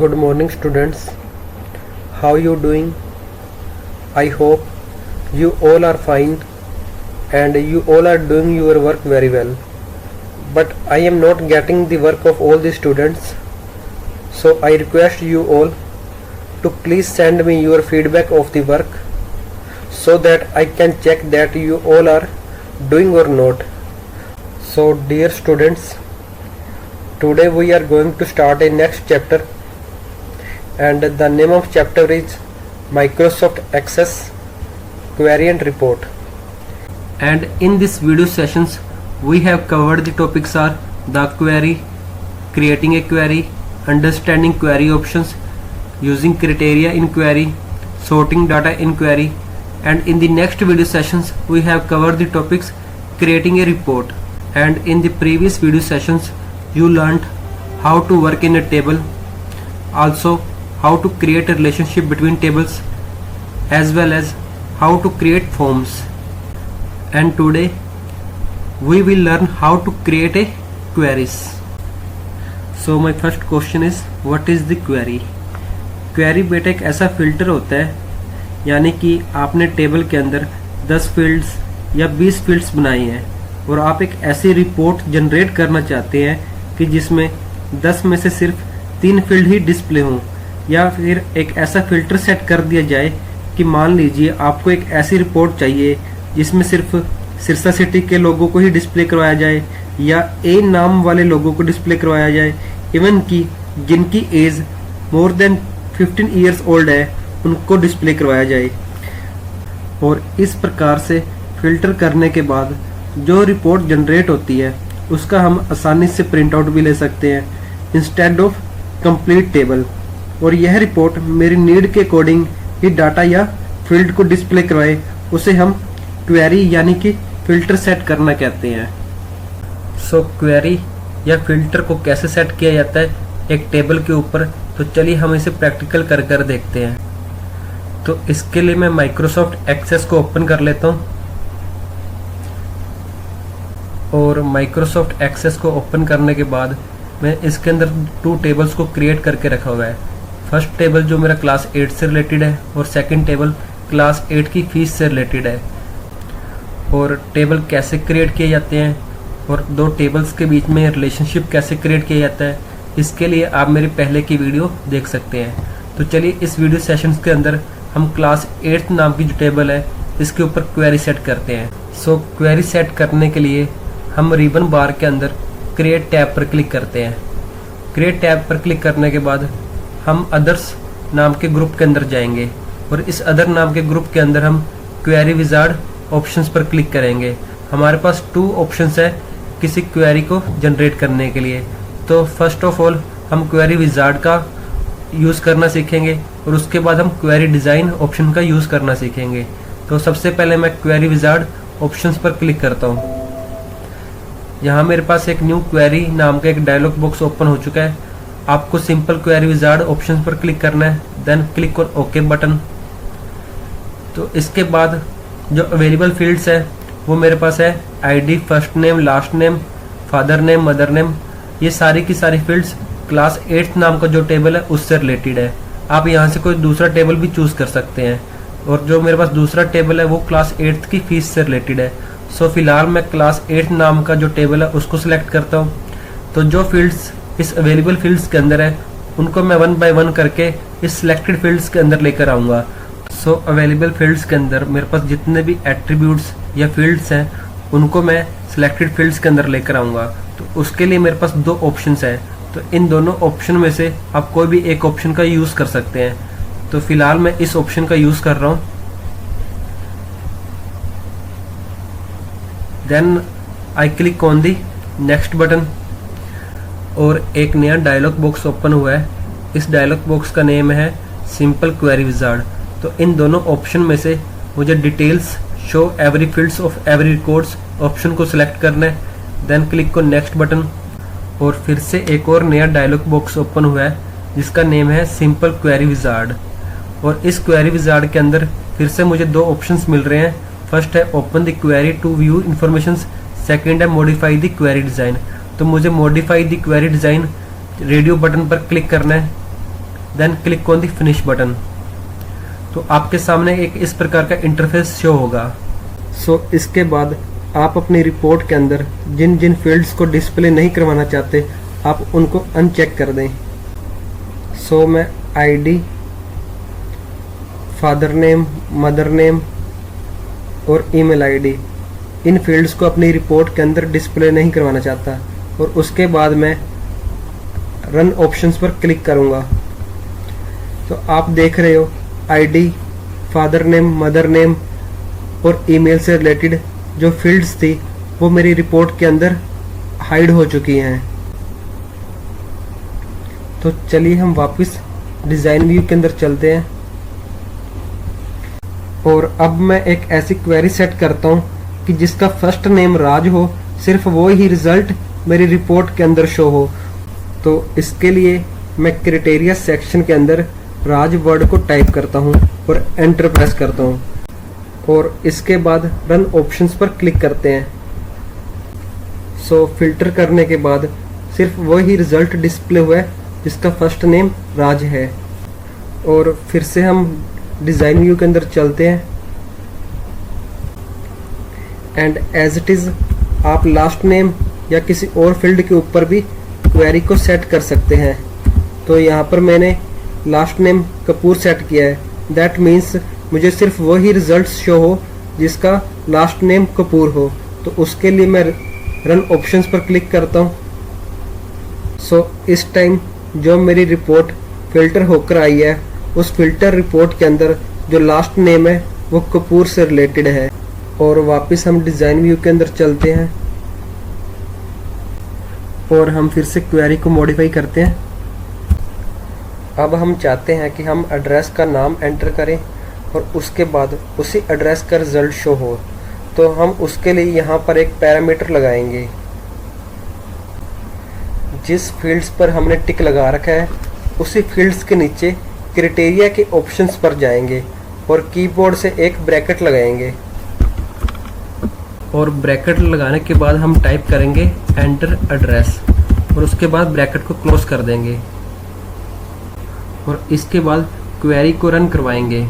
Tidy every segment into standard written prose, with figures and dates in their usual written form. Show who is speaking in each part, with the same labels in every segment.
Speaker 1: Good morning students. How you doing? I hope you all are fine and you all are doing your work very well. But I am not getting the work of all the students. So I request you all to please send me your feedback of the work so that I can check that you all are doing or not. So dear students, today we are going to start a next chapter, and the name of chapter is Microsoft Access Query and Report. And in this video sessions we have covered the topics are the query, creating a query, understanding query options, using criteria in query, sorting data in query, and in the next video sessions we have covered the topics creating a report. And in the previous video sessions you learned how to work in a table, also how to create a relationship between tables, as well as how to create forms. And today we will learn how to create a queries. So my first question is, what is the query? Query बेटा एक ऐसा filter होता है, यानी कि आपने table के अंदर 10 फील्ड्स या 20 फील्ड्स बनाई हैं और आप एक ऐसी रिपोर्ट जनरेट करना चाहते हैं कि जिसमें 10 में से सिर्फ 3 फील्ड ही डिस्प्ले हों, या फिर एक ऐसा फिल्टर सेट कर दिया जाए कि मान लीजिए आपको एक ऐसी रिपोर्ट चाहिए जिसमें सिर्फ सिरसा सिटी के लोगों को ही डिस्प्ले करवाया जाए या ए नाम वाले लोगों को डिस्प्ले करवाया जाए, इवन कि जिनकी age more than 15 years old है उनको डिस्प्ले करवाया जाए। और इस प्रकार से फिल्टर करने के बाद जो रिपोर्ट जनरेट होती है उसका हम आसानी से प्रिंट आउट भी ले सकते हैं इंस्टेड ऑफ कंप्लीट टेबल, और यह रिपोर्ट मेरी नीड के अकॉर्डिंग ही डाटा या फील्ड को डिस्प्ले करवाए, उसे हम क्वेरी यानी कि फिल्टर सेट करना कहते हैं। सो क्वेरी या फिल्टर को कैसे सेट किया जाता है एक टेबल के ऊपर, तो चलिए हम इसे प्रैक्टिकल कर देखते हैं। तो इसके लिए मैं माइक्रोसॉफ्ट एक्सेस को ओपन कर लेता हूं, और माइक्रोसॉफ्ट एक्सेस को ओपन करने के बाद मैं इसके अंदर 2 टेबल्स को क्रिएट करके रखा हुआ है। फर्स्ट टेबल जो मेरा क्लास 8 से रिलेटेड है और सेकंड टेबल क्लास 8 की फीस से रिलेटेड है। और टेबल कैसे क्रिएट किए जाते हैं और 2 टेबल्स के बीच में रिलेशनशिप कैसे क्रिएट किया जाता है, इसके लिए आप मेरी पहले की वीडियो देख सकते हैं। तो चलिए इस वीडियो सेशंस के अंदर हम क्लास 8 नाम की जो टेबल है इसके ऊपर क्वेरी सेट करते हैं। सो क्वेरी सेट करने के लिए हम रिबन बार के अंदर क्रिएट टैब पर क्लिक करते हैं। क्रिएट टैब पर क्लिक करने के बाद हम अदर्स नाम के ग्रुप के अंदर जाएंगे, और इस अदर नाम के ग्रुप के अंदर हम क्वेरी विजार्ड ऑप्शंस पर क्लिक करेंगे। हमारे पास 2 ऑप्शंस है किसी क्वेरी को जनरेट करने के लिए। तो फर्स्ट ऑफ ऑल हम क्वेरी विजार्ड का यूज़ करना सीखेंगे और उसके बाद हम क्वेरी डिज़ाइन ऑप्शन का यूज़ करना सीखेंगे। तो सबसे पहले मैं क्वेरी विजार्ड ऑप्शंस पर क्लिक करता हूँ। यहाँ मेरे पास एक न्यू क्वेरी नाम का एक डायलॉग बॉक्स ओपन हो चुका है। आपको सिंपल क्वेरी विजार्ड ऑप्शंस पर क्लिक करना है, then click on okay button. तो इसके बाद जो अवेलेबल फील्ड्स है वो मेरे पास है ID, first name, last name, father name, mother name. ये सारी की सारी फील्ड्स क्लास 8 नाम का जो टेबल है उससे रिलेटेड है। आप यहाँ से कोई दूसरा टेबल भी चूज कर सकते हैं, और जो मेरे पास दूसरा टेबल है वो क्लास 8 की फीस से रिलेटेड है। सो फिलहाल मैं क्लास 8 नाम का जो टेबल है उसको सिलेक्ट करता हूँ। तो जो फील्ड्स इस अवेलेबल फील्ड्स के अंदर है उनको मैं 1 बाय 1 करके इस सिलेक्टेड फील्ड्स के अंदर लेकर आऊँगा। सो अवेलेबल फील्ड्स के अंदर मेरे पास जितने भी एट्रीब्यूट्स या फील्ड्स हैं उनको मैं सिलेक्टेड फील्ड्स के अंदर लेकर आऊँगा। तो उसके लिए मेरे पास 2 ऑप्शंस हैं, तो इन दोनों ऑप्शन में से आप कोई भी एक ऑप्शन का यूज़ कर सकते हैं। तो फिलहाल मैं इस ऑप्शन का यूज़ कर रहा हूँ। Then I click on the next button, और एक नया डायलॉग बॉक्स ओपन हुआ है। इस डायलॉग बॉक्स का नेम है सिंपल क्वेरी विजार्ड। तो इन दोनों ऑप्शन में से मुझे details show every fields of every records option को सिलेक्ट करना है, then click on next button. और फिर से एक और नया डायलॉग बॉक्स ओपन हुआ है जिसका नेम है सिंपल क्वेरी विजार्ड। और इस क्वेरी विजार्ड के अंदर फिर से मुझे 2 ऑप्शंस मिल रहे हैं। फर्स्ट है open the query to view information, second है मॉडिफाई द क्वेरी डिज़ाइन। तो मुझे modify the query design radio button पर क्लिक करना है। Then click on the finish button. तो आपके सामने एक इस प्रकार का इंटरफेस शो होगा। सो इसके बाद आप अपनी रिपोर्ट के अंदर जिन जिन फील्ड्स को डिस्प्ले नहीं करवाना चाहते आप उनको अनचेक कर दें। सो मैं ID, father name, mother name और ईमेल आईडी इन फील्ड्स को अपनी रिपोर्ट के अंदर डिस्प्ले नहीं करवाना चाहता और उसके बाद मैं रन ऑप्शंस पर क्लिक करूंगा। तो आप देख रहे हो ID, father name, mother name और ईमेल से रिलेटेड जो फील्ड्स थी वो मेरी रिपोर्ट के अंदर हाइड हो चुकी हैं। तो चलिए हम वापस डिज़ाइन व्यू के अंदर चलते हैं और अब मैं एक ऐसी क्वेरी सेट करता हूँ कि जिसका फर्स्ट नेम राज हो, सिर्फ वो ही रिजल्ट मेरी रिपोर्ट के अंदर शो हो। तो इसके लिए मैं क्राइटेरिया सेक्शन के अंदर राज वर्ड को टाइप करता हूँ और एंटर प्रेस करता हूँ और इसके बाद रन ऑप्शंस पर क्लिक करते हैं। सो फिल्टर करने के बाद सिर्फ वही रिजल्ट डिस्प्ले हुआ है जिसका फर्स्ट नेम राज है। और फिर से हम डिज़ाइन व्यू के अंदर चलते हैं एंड एज इट इज़ आप लास्ट नेम या किसी और फील्ड के ऊपर भी क्वेरी को सेट कर सकते हैं। तो यहाँ पर मैंने लास्ट नेम कपूर सेट किया है, दैट मीन्स मुझे सिर्फ वही रिजल्ट्स शो हो जिसका लास्ट नेम कपूर हो। तो उसके लिए मैं रन ऑप्शंस पर क्लिक करता हूँ। सो इस टाइम जो मेरी रिपोर्ट फिल्टर होकर आई है उस फिल्टर रिपोर्ट के अंदर जो लास्ट नेम है वो कपूर से रिलेटेड है। और वापस हम डिज़ाइन व्यू के अंदर चलते हैं और हम फिर से क्वेरी को मॉडिफाई करते हैं। अब हम चाहते हैं कि हम एड्रेस का नाम एंटर करें और उसके बाद उसी एड्रेस का रिजल्ट शो हो। तो हम उसके लिए यहाँ पर एक पैरामीटर लगाएंगे। जिस फील्ड्स पर हमने टिक लगा रखा है उसी फील्ड्स के नीचे क्राइटेरिया के ऑप्शंस पर जाएंगे और कीबोर्ड से एक ब्रैकेट लगाएंगे और ब्रैकेट लगाने के बाद हम टाइप करेंगे एंटर एड्रेस और उसके बाद ब्रैकेट को क्लोज कर देंगे और इसके बाद क्वेरी को रन करवाएंगे।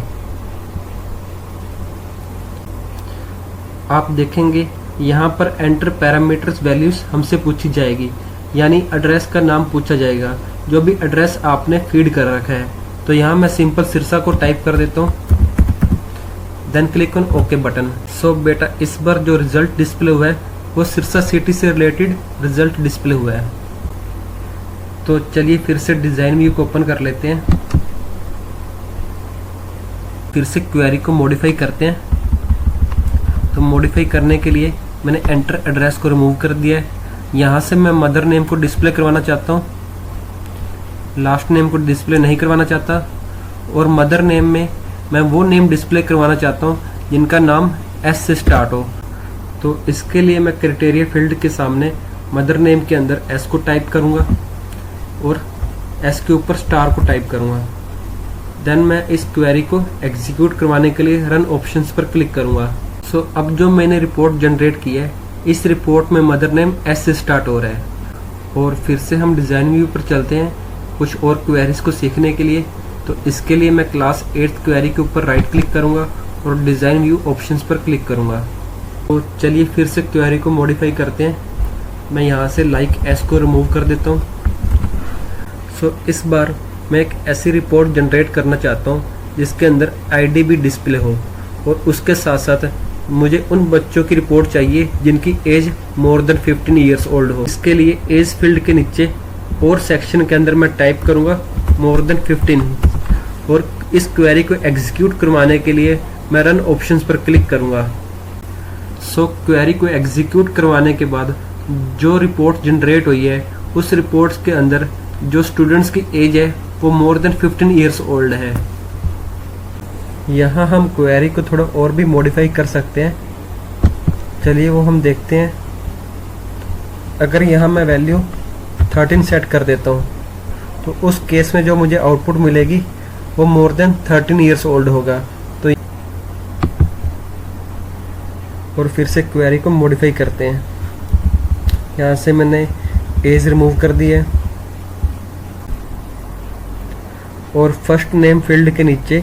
Speaker 1: आप देखेंगे यहाँ पर एंटर पैरामीटर्स वैल्यूज हमसे पूछी जाएगी, यानी एड्रेस का नाम पूछा जाएगा जो भी एड्रेस आपने फीड कर रखा है। तो यहाँ मैं सिंपल सिरसा को टाइप कर देता हूँ, then click on okay button. So बेटा इस बार जो रिजल्ट डिस्प्ले हुआ है वो सिरसा सिटी से रिलेटेड रिजल्ट डिस्प्ले हुआ है। तो चलिए फिर से डिज़ाइन व्यू को ओपन कर लेते हैं, फिर से क्वेरी को मॉडिफाई करते हैं। तो मॉडिफाई करने के लिए मैंने एंटर एड्रेस को रिमूव कर दिया है। यहाँ से मैं मदर नेम को डिस्प्ले करवाना चाहता हूँ, लास्ट नेम को डिस्प्ले नहीं करवाना चाहता और मदर नेम में मैं वो नेम डिस्प्ले करवाना चाहता हूँ जिनका नाम एस से स्टार्ट हो। तो इसके लिए मैं क्राइटेरिया फील्ड के सामने मदर नेम के अंदर एस को टाइप करूँगा और एस के ऊपर स्टार को टाइप करूँगा। देन मैं इस क्वेरी को एग्जीक्यूट करवाने के लिए रन ऑप्शंस पर क्लिक करूँगा। सो अब जो मैंने रिपोर्ट जनरेट की है इस रिपोर्ट में मदर नेम एस से स्टार्ट हो रहा है। और फिर से हम डिज़ाइन व्यू पर चलते हैं कुछ और क्वेरीज को सीखने के लिए। तो इसके लिए मैं क्लास 8th क्वेरी के ऊपर राइट क्लिक करूँगा और डिज़ाइन व्यू ऑप्शंस पर क्लिक करूँगा। तो चलिए फिर से क्वेरी को मॉडिफाई करते हैं। मैं यहाँ से लाइक एस को रिमूव कर देता हूँ। सो इस बार मैं एक ऐसी रिपोर्ट जनरेट करना चाहता हूँ जिसके अंदर आईडी भी डिस्प्ले हो और उसके साथ साथ मुझे उन बच्चों की रिपोर्ट चाहिए जिनकी age more than 15 years old हो। इसके लिए एज फील्ड के नीचे और सेक्शन के अंदर मैं टाइप करूँगा मोर देन 15 और इस क्वेरी को एग्जीक्यूट करवाने के लिए मैं रन ऑप्शंस पर क्लिक करूँगा। सो क्वेरी को एग्जीक्यूट करवाने के बाद जो रिपोर्ट जनरेट हुई है उस रिपोर्ट्स के अंदर जो स्टूडेंट्स की एज है वो मोर देन 15 ईयर्स ओल्ड है। यहाँ हम क्वेरी को थोड़ा और भी मॉडिफाई कर सकते हैं, चलिए वो हम देखते हैं। अगर यहाँ मैं वैल्यू 13 सेट कर देता हूँ तो उस केस में जो मुझे आउटपुट मिलेगी वो मोर देन 13 ईयर्स ओल्ड होगा। तो और फिर से क्वेरी को मॉडिफाई करते हैं। यहाँ से मैंने एज रिमूव कर दी है और फर्स्ट नेम फील्ड के नीचे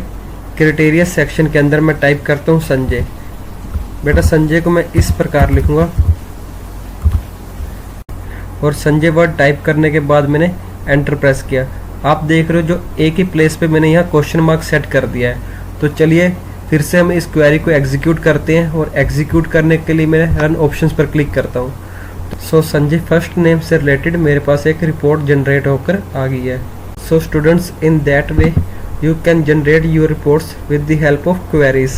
Speaker 1: क्राइटेरिया सेक्शन के अंदर मैं टाइप करता हूँ संजय। बेटा संजय को मैं इस प्रकार लिखूँगा और संजय वर्ड टाइप करने के बाद मैंने एंटर प्रेस किया। आप देख रहे हो जो एक ही प्लेस पे मैंने यहाँ क्वेश्चन मार्क सेट कर दिया है। तो चलिए फिर से हम इस क्वेरी को एग्जीक्यूट करते हैं और एग्जीक्यूट करने के लिए मैं रन ऑप्शंस पर क्लिक करता हूँ। सो संजय फर्स्ट नेम से रिलेटेड मेरे पास एक रिपोर्ट जनरेट होकर आ गई है। So students, in that way you can generate your reports with the help of queries.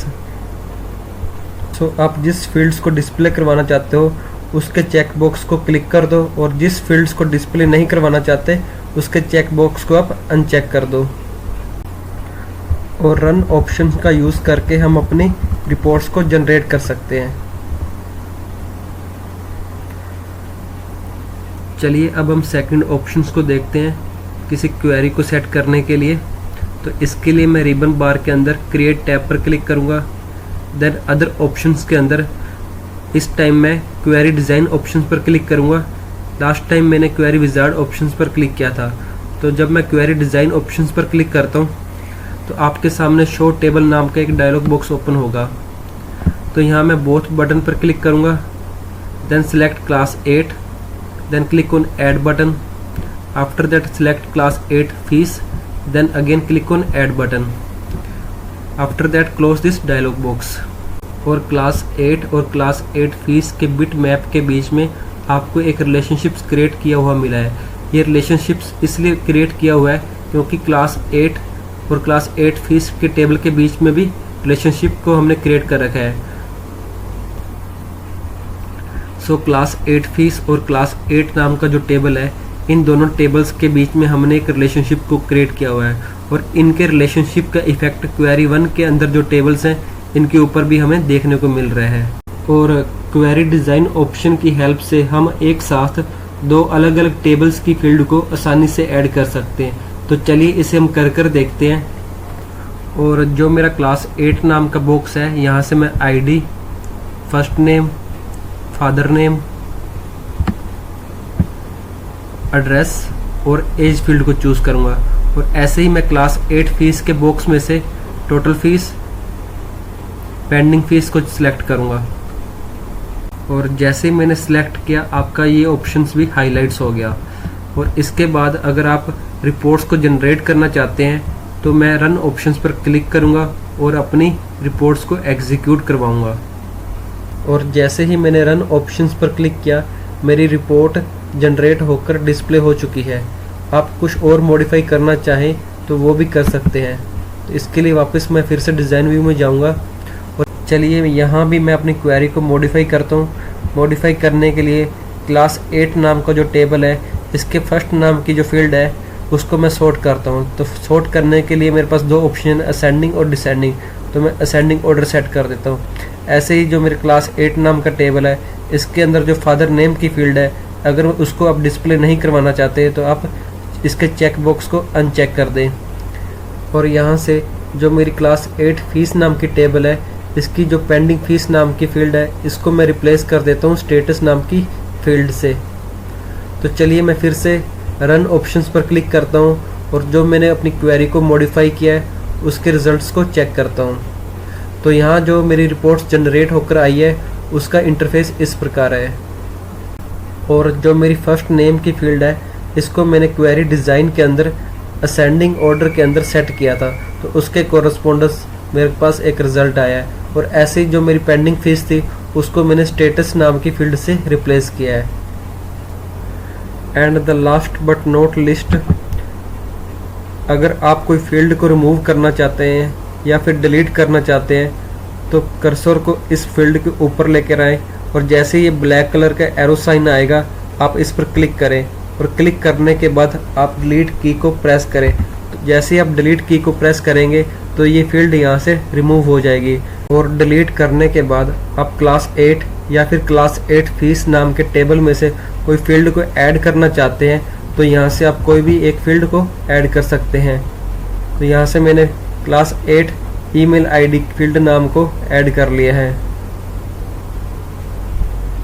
Speaker 1: So आप जिस फील्ड्स को डिस्प्ले करवाना चाहते हो उसके चेक बॉक्स को क्लिक कर दो और जिस फील्ड्स को डिस्प्ले नहीं करवाना चाहते उसके चेक बॉक्स को आप अनचेक कर दो। और रन ऑप्शन का यूज़ करके हम अपनी रिपोर्ट्स को जनरेट कर सकते हैं। चलिए अब हम सेकंड ऑप्शंस को देखते हैं किसी क्वेरी को सेट करने के लिए। तो इसके लिए मैं रिबन बार के अंदर क्रिएट टैब पर क्लिक करूंगा। देन अदर ऑप्शंस के अंदर इस टाइम मैं क्वेरी डिज़ाइन ऑप्शंस पर क्लिक करूंगा। लास्ट टाइम मैंने क्वेरी विजार्ड ऑप्शंस पर क्लिक किया था। तो जब मैं क्वेरी डिज़ाइन ऑप्शंस पर क्लिक करता हूं तो आपके सामने शो टेबल नाम का एक डायलॉग बॉक्स ओपन होगा। तो यहाँ मैं बोथ बटन पर क्लिक करूँगा। Then select class 8, then click on add button. After that select class 8 fees, then again click on add button. After that close this dialog box. और class 8 और class 8 fees के bit map के बीच में आपको एक relationships create किया हुआ मिला है। ये रिलेशनशिप्स इसलिए क्रिएट किया हुआ है क्योंकि क्लास 8 और क्लास 8 फीस के टेबल के बीच में भी रिलेशनशिप को हमने क्रिएट कर रखा है। सो क्लास 8 फीस और क्लास 8 नाम का जो टेबल है, इन दोनों टेबल्स के बीच में हमने एक रिलेशनशिप को क्रिएट किया हुआ है और इनके रिलेशनशिप का इफेक्ट क्वेरी 1 के अंदर जो टेबल्स हैं इनके ऊपर भी हमें देखने को मिल रहा है। और क्वेरी डिज़ाइन ऑप्शन की हेल्प से हम एक साथ दो अलग अलग टेबल्स की फील्ड को आसानी से ऐड कर सकते हैं। तो चलिए इसे हम कर देखते हैं। और जो मेरा क्लास 8 नाम का बॉक्स है, यहाँ से मैं ID, first name, father name, address और एज फील्ड को चूज़ करूँगा। और ऐसे ही मैं क्लास 8 फीस के बॉक्स में से टोटल फीस, पेंडिंग फीस को सिलेक्ट करूँगा। और जैसे ही मैंने सिलेक्ट किया आपका ये ऑप्शंस भी हाईलाइट्स हो गया। और इसके बाद अगर आप रिपोर्ट्स को जनरेट करना चाहते हैं तो मैं रन ऑप्शंस पर क्लिक करूंगा और अपनी रिपोर्ट्स को एग्जीक्यूट करवाऊंगा। और जैसे ही मैंने रन ऑप्शंस पर क्लिक किया मेरी रिपोर्ट जनरेट होकर डिस्प्ले हो चुकी है। आप कुछ और मॉडिफाई करना चाहें तो वो भी कर सकते हैं। तो इसके लिए वापस मैं फिर से डिज़ाइन व्यू में जाऊंगा और चलिए यहाँ भी मैं अपनी क्वेरी को मॉडिफाई करता हूँ। मॉडिफाई करने के लिए क्लास 8 नाम का जो टेबल है, इसके फर्स्ट नाम की जो फील्ड है उसको मैं सॉर्ट करता हूँ। तो सॉर्ट करने के लिए मेरे पास दो ऑप्शन है, असेंडिंग और डिसेंडिंग। तो मैं असेंडिंग ऑर्डर सेट कर देता हूँ। ऐसे ही जो मेरे क्लास 8 नाम का टेबल है, इसके अंदर जो फादर नेम की फील्ड है, अगर उसको आप डिस्प्ले नहीं करवाना चाहते तो आप इसके चेक बॉक्स को अनचेक कर दें। और यहाँ से जो मेरी क्लास 8 फीस नाम की टेबल है, इसकी जो पेंडिंग फीस नाम की फील्ड है, इसको मैं रिप्लेस कर देता हूँ स्टेटस नाम की फील्ड से। तो चलिए मैं फिर से रन ऑप्शंस पर क्लिक करता हूँ और जो मैंने अपनी क्वेरी को मॉडिफाई किया है उसके रिजल्ट्स को चेक करता हूँ। तो यहाँ जो मेरी रिपोर्ट्स जनरेट होकर आई है उसका इंटरफेस इस प्रकार है। और जो मेरी फर्स्ट नेम की फील्ड है, इसको मैंने क्वेरी डिज़ाइन के अंदर असेंडिंग ऑर्डर के अंदर सेट किया था, तो उसके कोरस्पोंडेंस मेरे पास एक रिज़ल्ट आया है। और ऐसे ही जो मेरी पेंडिंग फीस थी उसको मैंने स्टेटस नाम की फील्ड से रिप्लेस किया है। And the last but not list, अगर आप कोई फील्ड को रिमूव करना चाहते हैं या फिर डिलीट करना चाहते हैं तो कर्सर को इस फील्ड के ऊपर लेकर आएँ और जैसे ये ब्लैक कलर का एरो साइन आएगा आप इस पर क्लिक करें और क्लिक करने के बाद आप डिलीट की को प्रेस करें। तो जैसे ही आप डिलीट की को प्रेस करेंगे तो ये फील्ड यहाँ से रिमूव हो जाएगी। और डिलीट करने के बाद आप क्लास 8 या फिर क्लास 8 फीस नाम के टेबल में से कोई फील्ड को ऐड करना चाहते हैं तो यहाँ से आप कोई भी एक फील्ड को ऐड कर सकते हैं। तो यहाँ से मैंने क्लास 8 ईमेल आईडी फील्ड नाम को ऐड कर लिया है।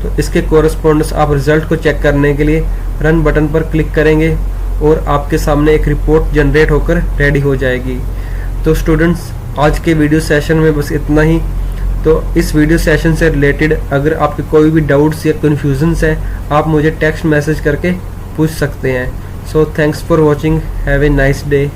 Speaker 1: तो इसके कोरस्पोंडेंस आप रिजल्ट को चेक करने के लिए रन बटन पर क्लिक करेंगे और आपके सामने एक रिपोर्ट जनरेट होकर रेडी हो जाएगी। तो स्टूडेंट्स, आज के वीडियो सेशन में बस इतना ही। तो इस वीडियो सेशन से रिलेटेड अगर आपके कोई भी डाउट्स या कन्फ्यूजन्स हैं, आप मुझे टेक्स्ट मैसेज करके पूछ सकते हैं। So thanks for watching, have a nice day.